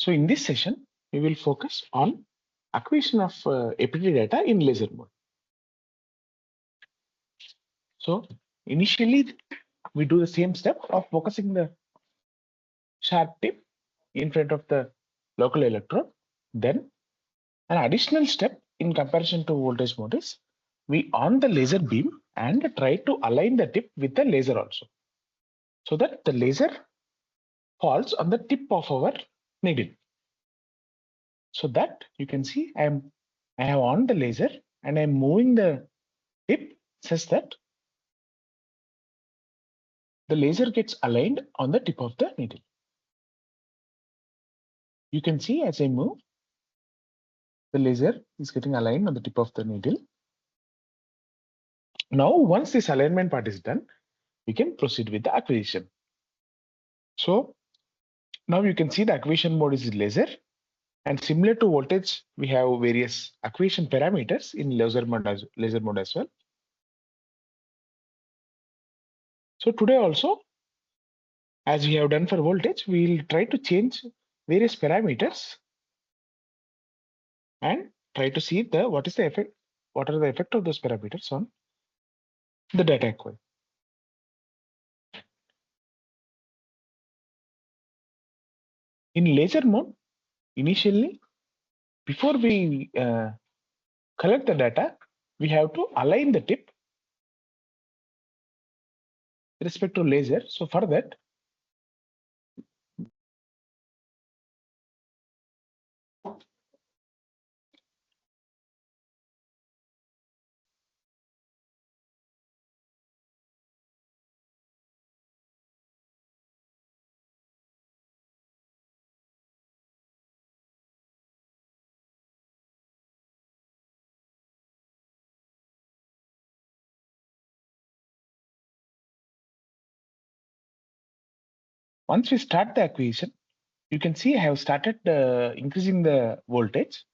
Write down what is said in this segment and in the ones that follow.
So in this session, we will focus on acquisition of APT data in laser mode. So initially, we do the same step of focusing the sharp tip in front of the local electrode. Then an additional step in comparison to voltage mode is we on the laser beam and try to align the tip with the laser also, so that the laser falls on the tip of our needle. So that you can see I have on the laser and I'm moving the tip such that the laser gets aligned on the tip of the needle. You can see as I move, the laser is getting aligned on the tip of the needle. Now, once this alignment part is done, we can proceed with the acquisition. So now you can see the acquisition mode is laser, and similar to voltage, we have various acquisition parameters in laser mode as well. So today also, as we have done for voltage, we will try to change various parameters and try to see what are the effect of those parameters on the data acquired. In laser mode, initially, before we collect the data, we have to align the tip with respect to laser. So for that, once we start the acquisition, you can see I have started increasing the voltage.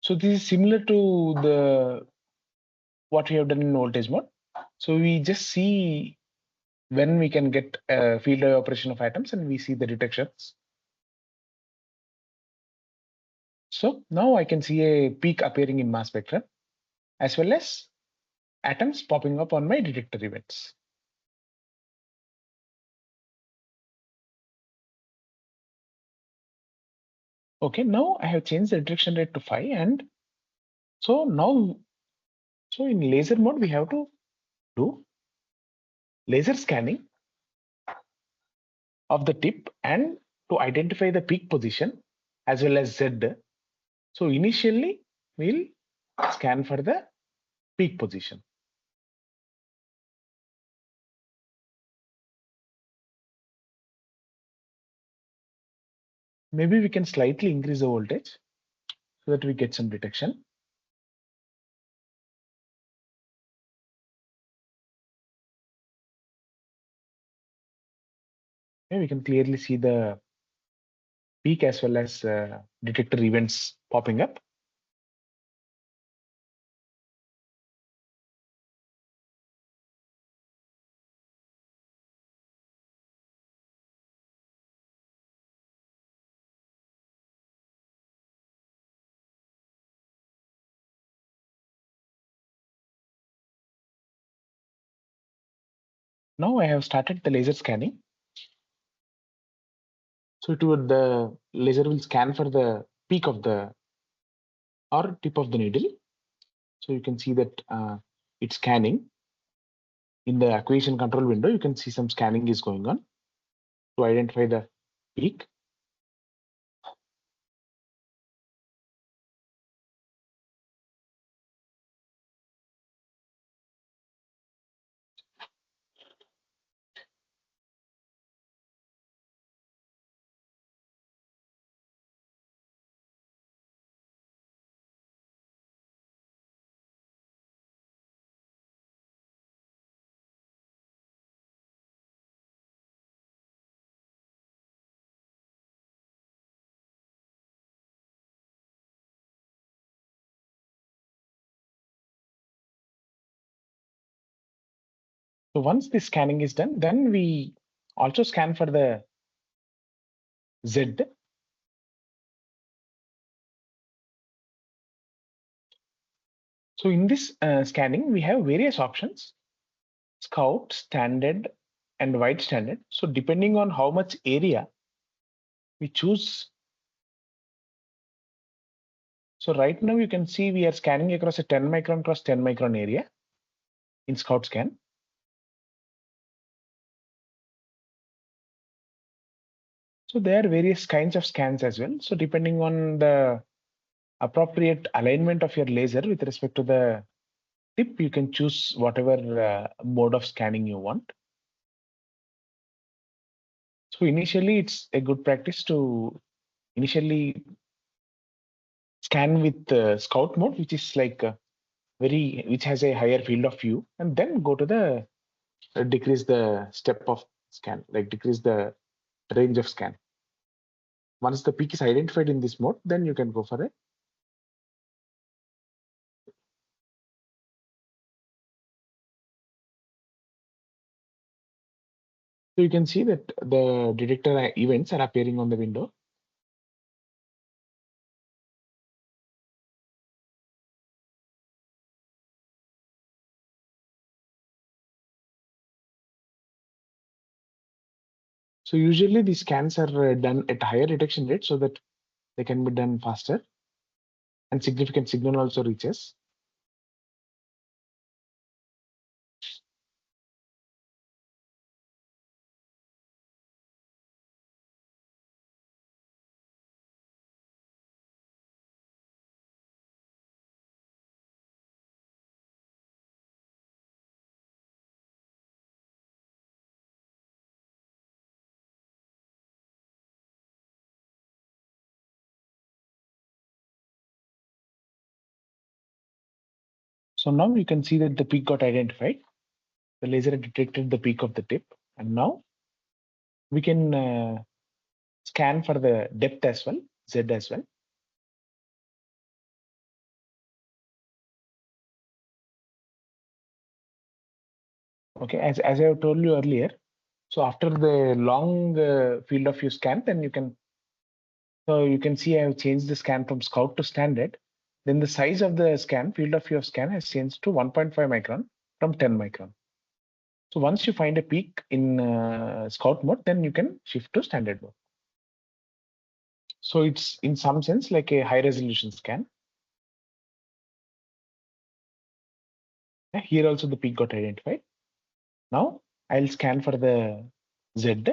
So this is similar to what we have done in voltage mode. So we just see when we can get a field operation of atoms and we see the detections. So now I can see a peak appearing in mass spectrum as well as atoms popping up on my detector events. Okay, now I have changed the detection rate to 5, and so now, so in laser mode, we have to do laser scanning of the tip and to identify the peak position as well as Z. So initially, we'll scan for the peak position. Maybe we can slightly increase the voltage so that we get some detection. Okay, we can clearly see the peak as well as detector events popping up. Now I have started the laser scanning. So the laser will scan for the peak of the or tip of the needle. So you can see that it's scanning. In the acquisition control window, you can see some scanning is going on to identify the peak. So once the scanning is done, then we also scan for the Z. So in this scanning, we have various options: Scout, Standard, and Wide Standard. So depending on how much area we choose. So right now you can see we are scanning across a 10 micron cross 10 micron area in Scout scan. So there are various kinds of scans as well. So depending on the appropriate alignment of your laser with respect to the tip, you can choose whatever mode of scanning you want. So initially, it's a good practice to initially scan with Scout mode, which is like which has a higher field of view, and then go to the decrease the step of scan, like decrease the range of scan. Once the peak is identified in this mode, then you can go for it. So you can see that the detector events are appearing on the window. So usually these scans are done at higher detection rate so that they can be done faster and significant signal also reaches. So now you can see that the peak got identified. The laser detected the peak of the tip, and now we can scan for the depth as well, Z as well. Okay, as I have told you earlier, so after the long field of view scan, then you can see I have changed the scan from Scout to Standard. Then the size of the scan, field of view of scan has changed to 1.5 micron from 10 micron. So once you find a peak in Scout mode, then you can shift to Standard mode. So it's in some sense like a high resolution scan. Here also the peak got identified. Now I'll scan for the Z.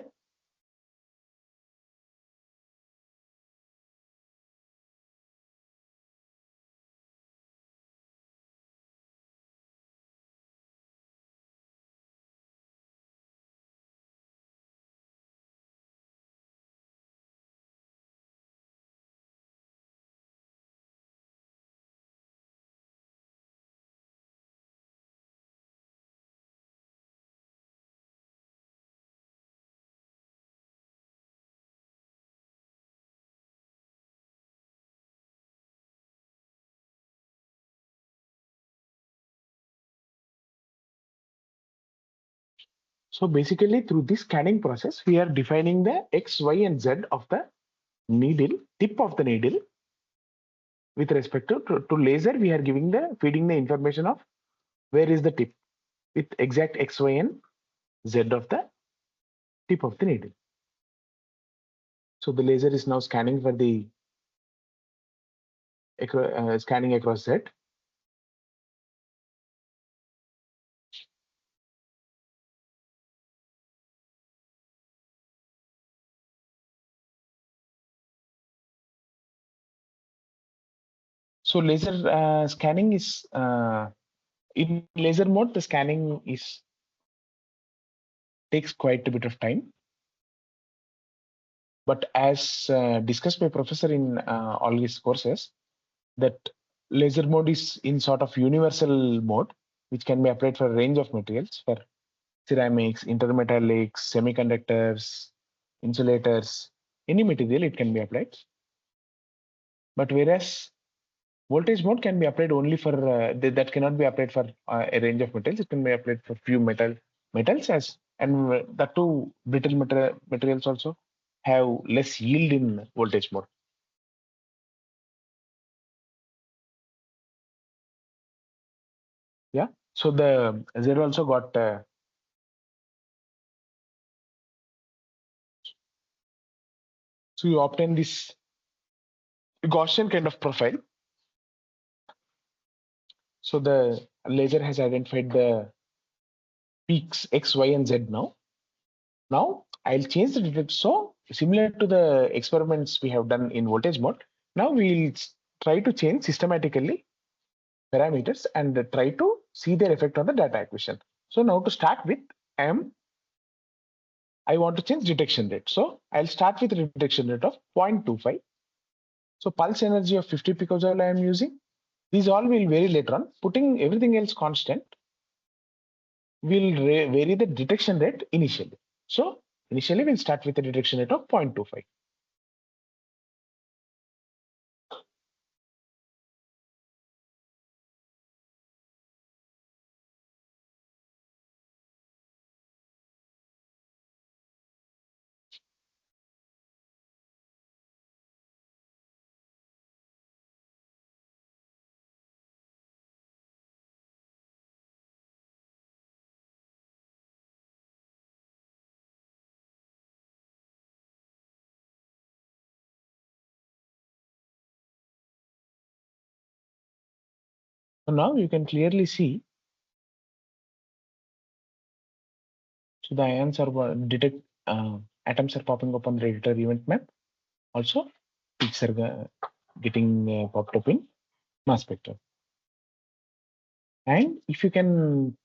So basically through this scanning process, we are defining the X, Y, and Z of the needle, tip of the needle. With respect to laser, we are feeding the information of where is the tip with exact X, Y, and Z of the tip of the needle. So the laser is now scanning for the scanning across Z. So laser scanning is in laser mode. The scanning takes quite a bit of time. But as discussed by professor in all his courses, that laser mode is in sort of universal mode, which can be applied for a range of materials, for ceramics, intermetallics, semiconductors, insulators, any material it can be applied. But whereas voltage mode can be applied only for that cannot be applied for a range of metals. It can be applied for few metals as and the two brittle materials also have less yield in voltage mode. Yeah. So there also got so you obtain this Gaussian kind of profile. So the laser has identified the peaks X, Y, and Z now. Now I'll change the detector. So similar to the experiments we have done in voltage mode, now we'll try to change systematically parameters and try to see their effect on the data acquisition. So now to start with, I want to change detection rate. So I'll start with a detection rate of 0.25. So pulse energy of 50 picojoule I am using. These all will vary later on. Putting everything else constant will vary the detection rate initially. So initially we'll start with a detection rate of 0.25. So now you can clearly see. So the ions are atoms are popping up on the radiator event map. Also, peaks are getting popped up in mass spectrum. And if you can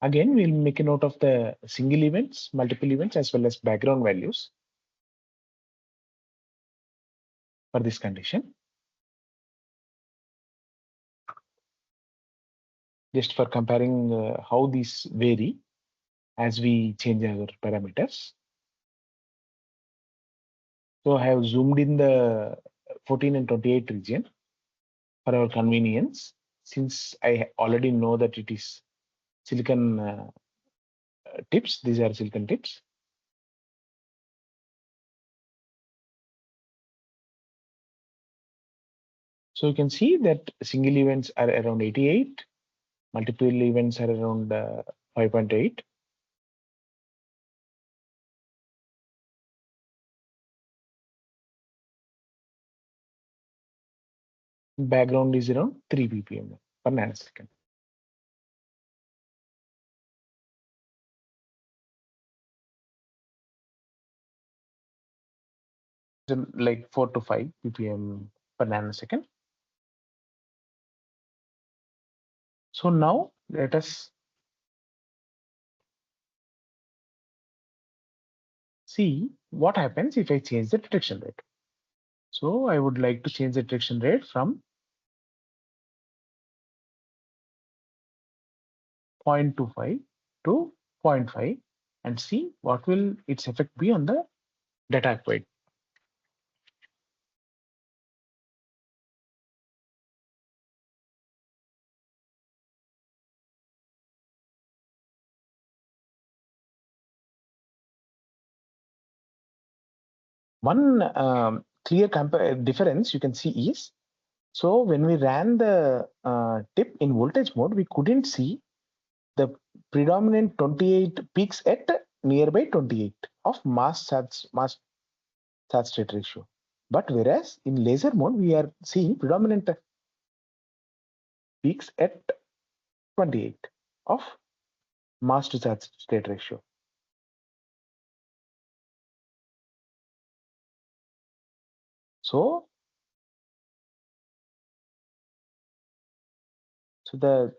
again, we'll make a note of the single events, multiple events, as well as background values for this condition. Just for comparing how these vary as we change our parameters. So I have zoomed in the 14 and 28 region for our convenience, since I already know that it is silicon tips. These are silicon tips. So you can see that single events are around 88, multiple events are around 5.8. Background is around 3 ppm per nanosecond. Like 4 to 5 ppm per nanosecond. So now let us see what happens if I change the detection rate. So I would like to change the detection rate from 0.25 to 0.5 and see what will its effect be on the data acquired. One clear difference you can see is, so when we ran the tip in voltage mode, we couldn't see the predominant 28 peaks at nearby 28 of mass charge state ratio. But whereas in laser mode, we are seeing predominant peaks at 28 of mass to charge state ratio. So the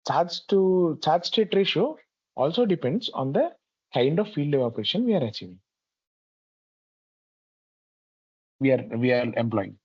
charge to charge state ratio also depends on the kind of field evaporation we are achieving. We are employing.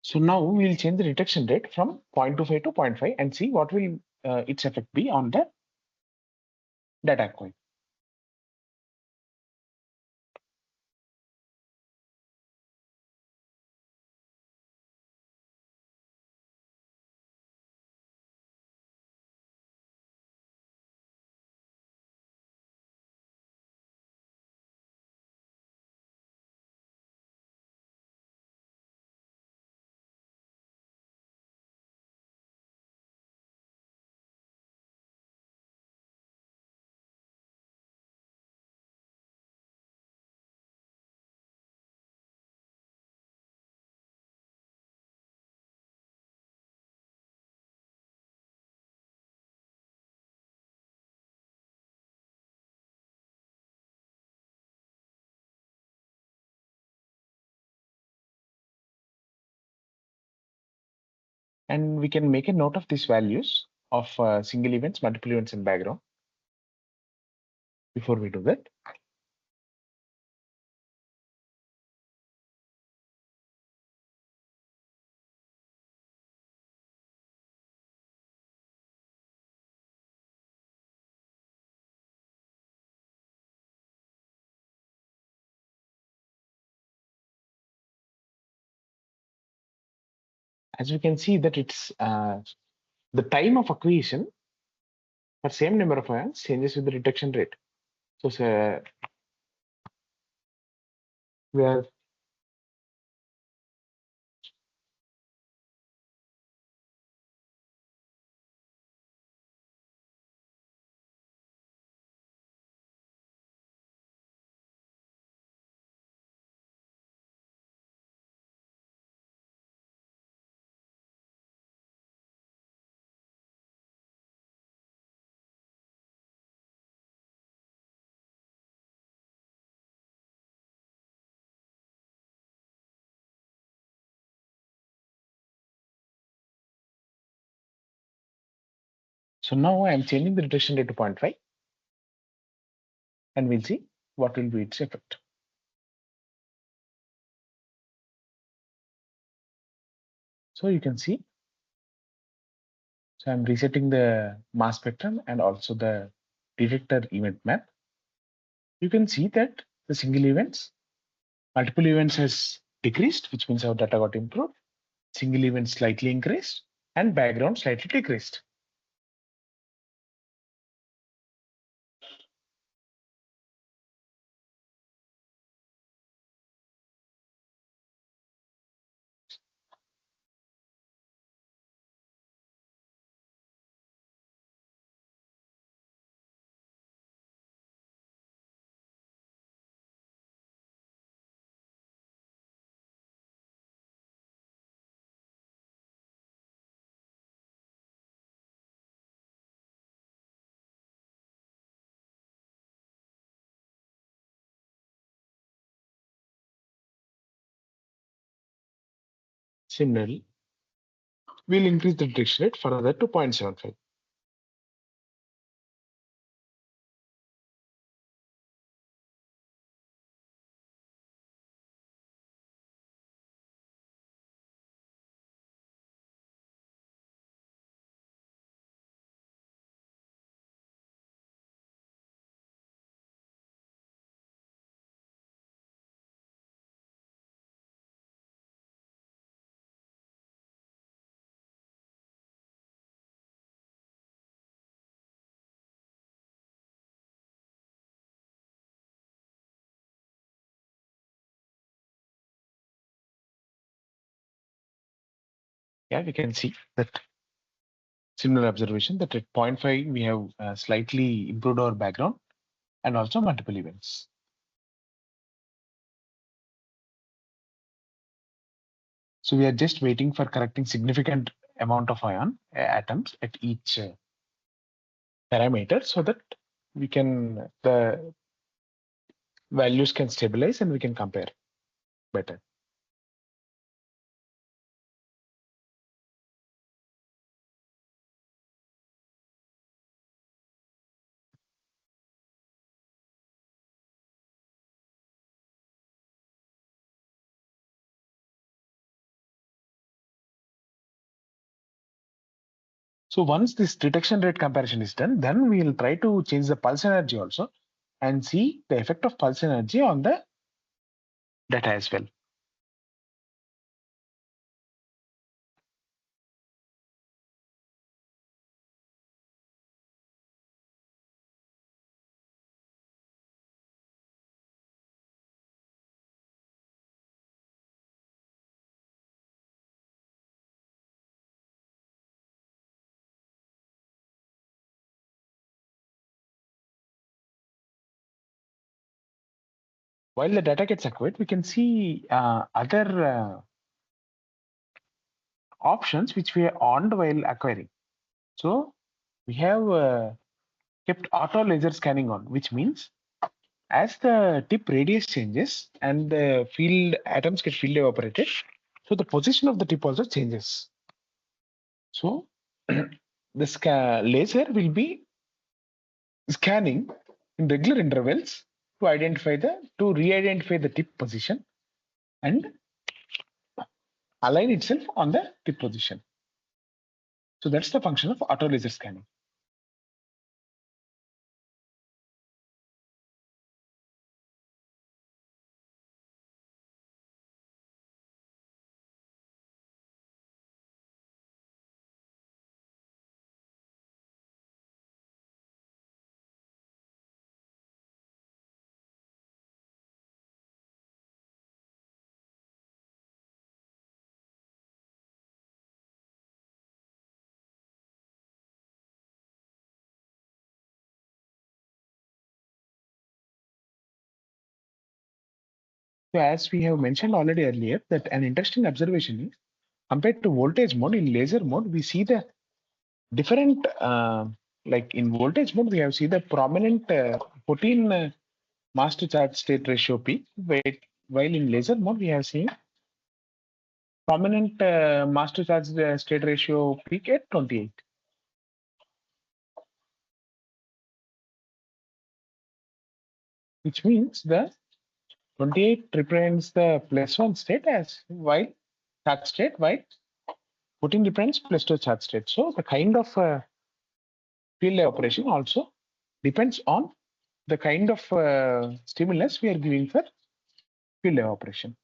So now we will change the detection rate from 0.25 to 0.5 and see what will its effect be on the data coin. And we can make a note of these values of single events, multiple events in background before we do that. As we can see that it's the time of acquisition for same number of ions changes with the detection rate. So we are so now I am changing the detection rate to 0.5 and we'll see what will be its effect. So you can see, so I'm resetting the mass spectrum and also the detector event map. You can see that the single events, multiple events has decreased, which means our data got improved. Single events slightly increased and background slightly decreased. Similarly, we'll increase the detection rate further to 0.75. Yeah, we can see that similar observation that at 0.5 we have slightly improved our background and also multiple events. So we are just waiting for correcting significant amount of ion atoms at each parameter so that we can the values can stabilize and we can compare better. So once this detection rate comparison is done, then we will try to change the pulse energy also and see the effect of pulse energy on the data as well. While the data gets acquired, we can see other options which we are on while acquiring. So we have kept auto laser scanning on, which means as the tip radius changes and the field atoms get field evaporated, so the position of the tip also changes. So this laser will be scanning in regular intervals to re-identify the tip position and align itself on the tip position. So that's the function of auto laser scanning. So as we have mentioned already earlier, that an interesting observation is compared to voltage mode, in laser mode, we see the different, like in voltage mode, we have seen the prominent 14 mass to charge state ratio peak, while in laser mode, we have seen prominent mass to charge state ratio peak at 28. Which means the 28 represents the +1 state as while charge state, while 14 represents +2 charge state. So the kind of field operation also depends on the kind of stimulus we are giving for field operation.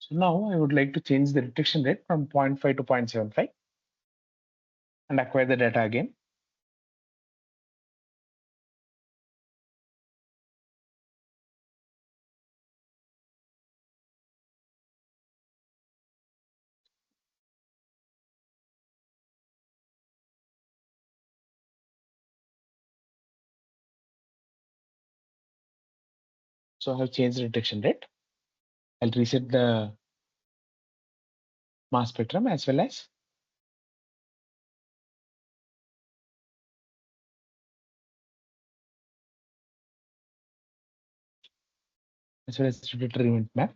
So now I would like to change the detection rate from 0.5 to 0.75 and acquire the data again. So I have changed the detection rate. I'll reset the mass spectrum as well as the detector event map.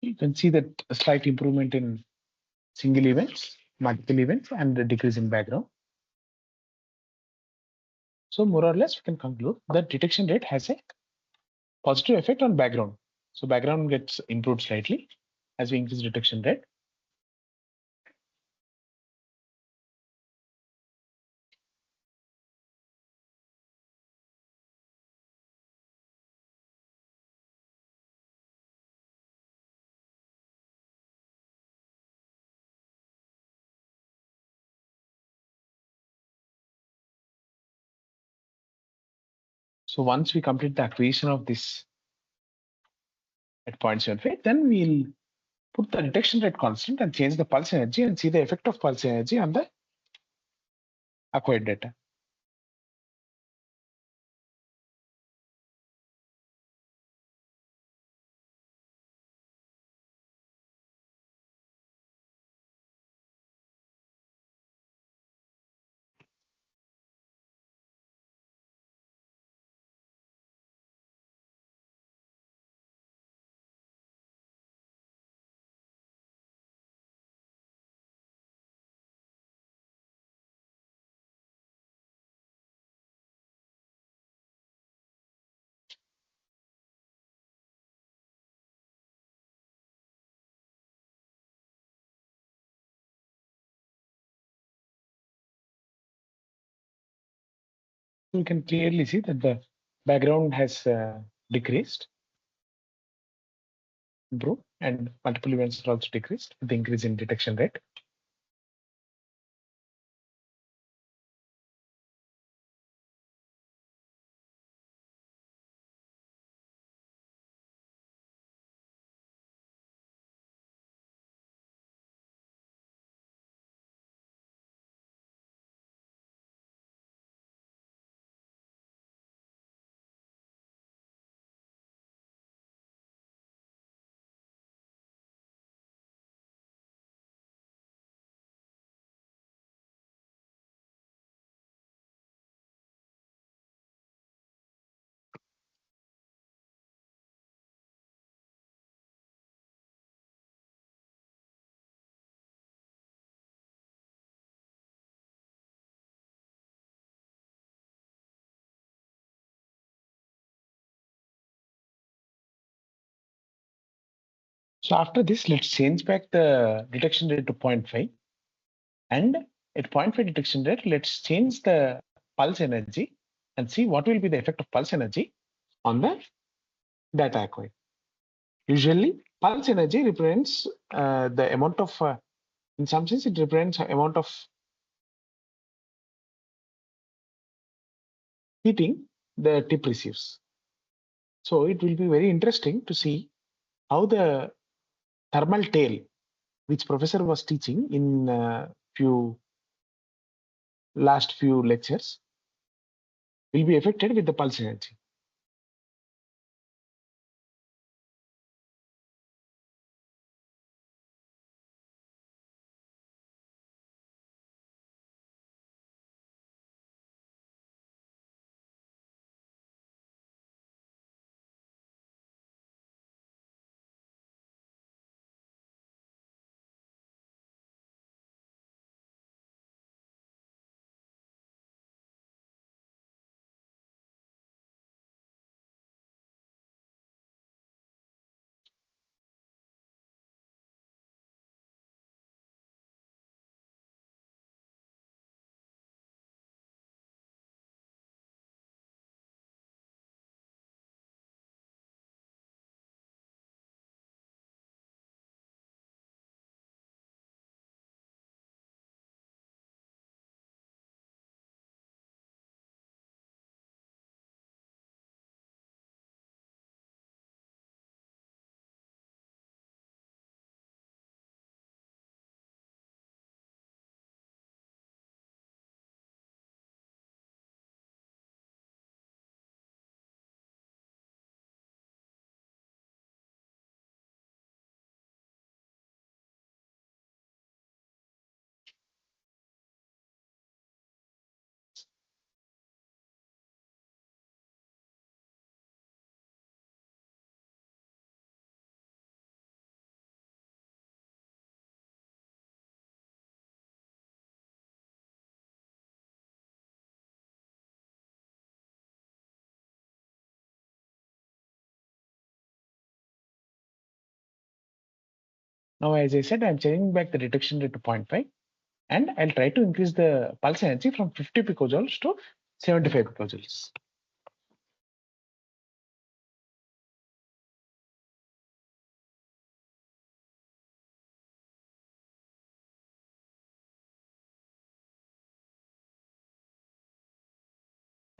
You can see that a slight improvement in single events, multiple events, and a decrease in background. So more or less, we can conclude that detection rate has a positive effect on background. So background gets improved slightly as we increase detection rate. So once we complete the acquisition of this at 0.75, then we'll put the detection rate constant and change the pulse energy and see the effect of pulse energy on the acquired data. We can clearly see that the background has decreased, improved, and multiple events are also decreased with the increase in detection rate. So after this, let's change back the detection rate to 0.5. And at 0.5 detection rate, let's change the pulse energy and see what will be the effect of pulse energy on the data acquired. Usually, pulse energy represents the amount of, in some sense, it represents amount of heating the tip receives. So it will be very interesting to see how the thermal tail, which professor was teaching in last few lectures, will be affected with the pulse energy. Now, as I said, I'm changing back the detection rate to 0.5, and I'll try to increase the pulse energy from 50 picojoules to 75 picojoules.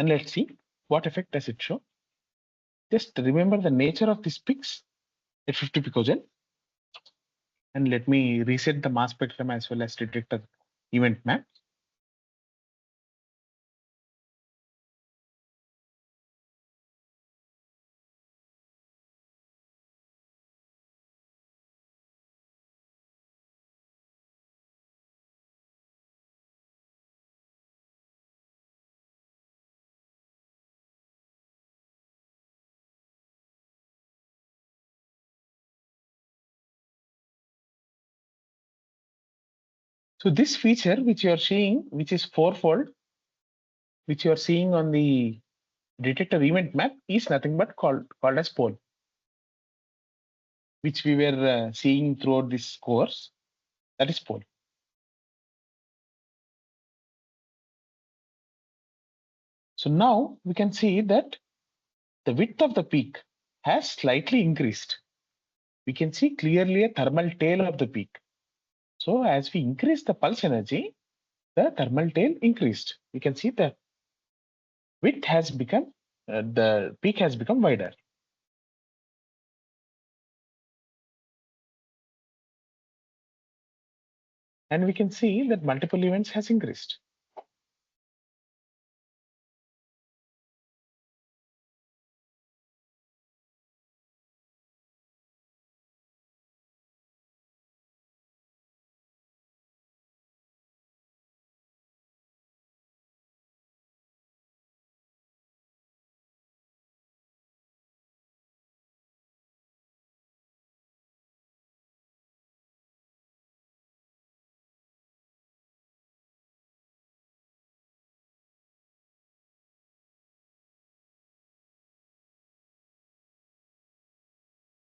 And let's see what effect does it show? Just remember the nature of these peaks at 50 picojoule. And let me reset the mass spectrum as well as detector event map. So this feature which you are seeing, which is fourfold, which you are seeing on the detector event map is nothing but called as pole, which we were seeing throughout this course. That is pole. So now we can see that the width of the peak has slightly increased. We can see clearly a thermal tail of the peak. So as we increase the pulse energy, the thermal tail increased. We can see the width has become, the peak has become wider. And we can see that multiple events has increased.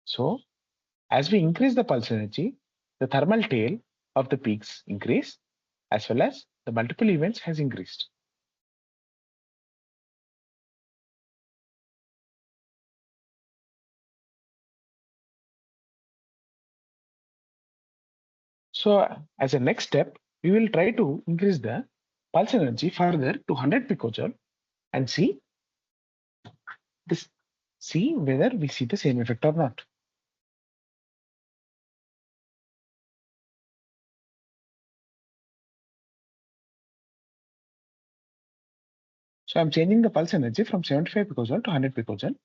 So as we increase the pulse energy, the thermal tail of the peaks increase as well as the multiple events has increased. So as a next step, we will try to increase the pulse energy further to 100 picojoule and see this, see whether we see the same effect or not. So I'm changing the pulse energy from 75 picojoule to 100 picojoule.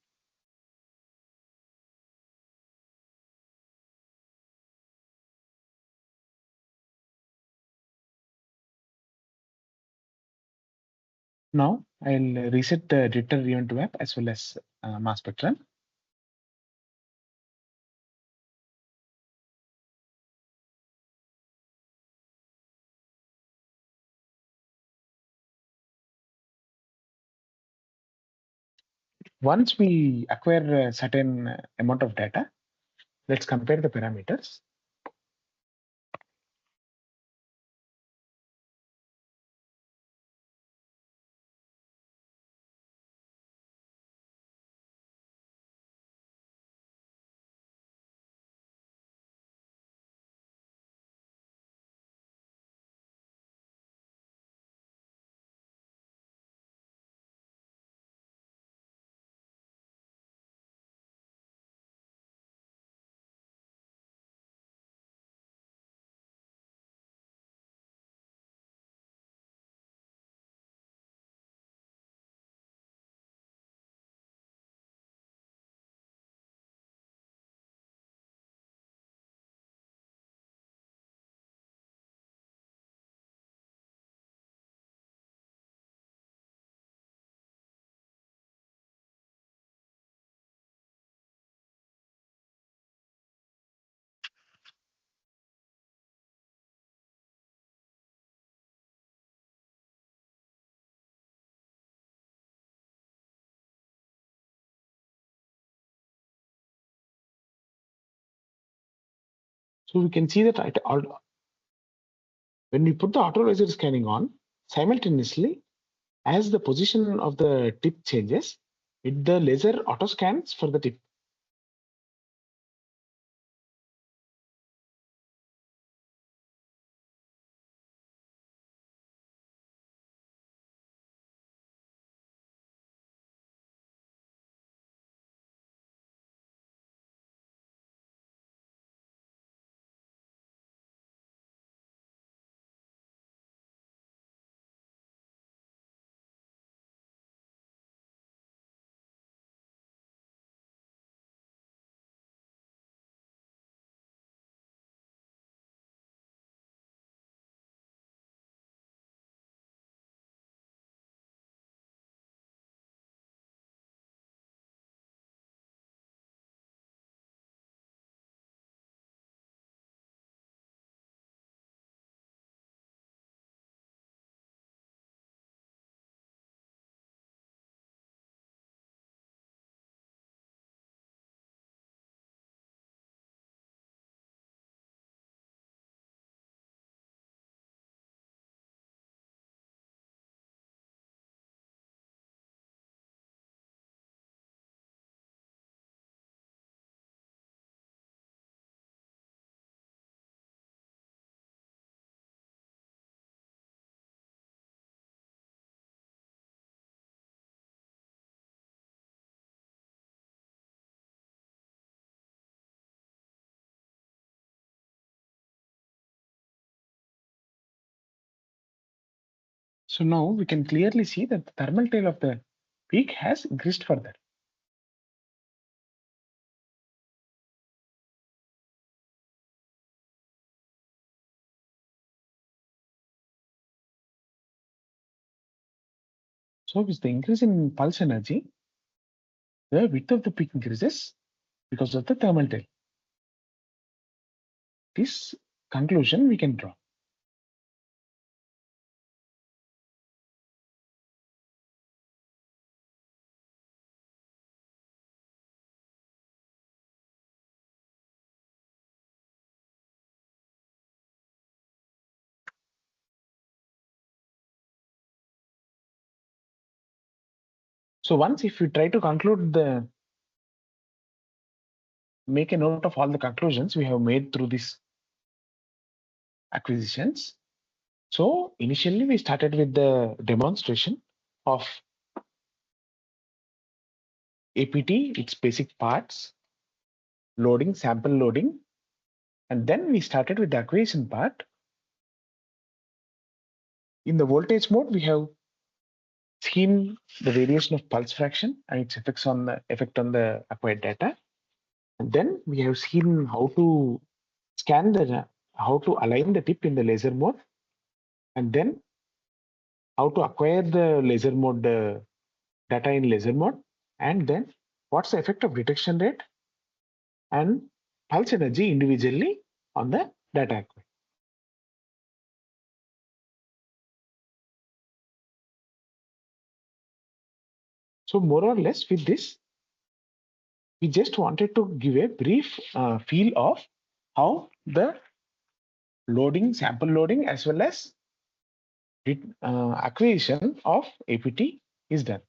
Now I'll reset the detector event map as well as mass spectrum. Once we acquire a certain amount of data, let's compare the parameters. So we can see that when we put the auto laser scanning on, simultaneously, as the position of the tip changes, the laser auto scans for the tip. So now we can clearly see that the thermal tail of the peak has increased further. So with the increase in pulse energy, the width of the peak increases because of the thermal tail. This conclusion we can draw. So once if we try to conclude make a note of all the conclusions we have made through these acquisitions. So initially we started with the demonstration of APT, its basic parts, loading, sample loading, and then we started with the acquisition part. In the voltage mode, we have seen the variation of pulse fraction and its effect on the acquired data. And then we have seen how to how to align the tip in the laser mode, and then how to acquire the laser mode data in laser mode, and then what's the effect of detection rate and pulse energy individually on the data acquired. So more or less with this, we just wanted to give a brief feel of how the loading, sample loading, as well as acquisition of APT is done.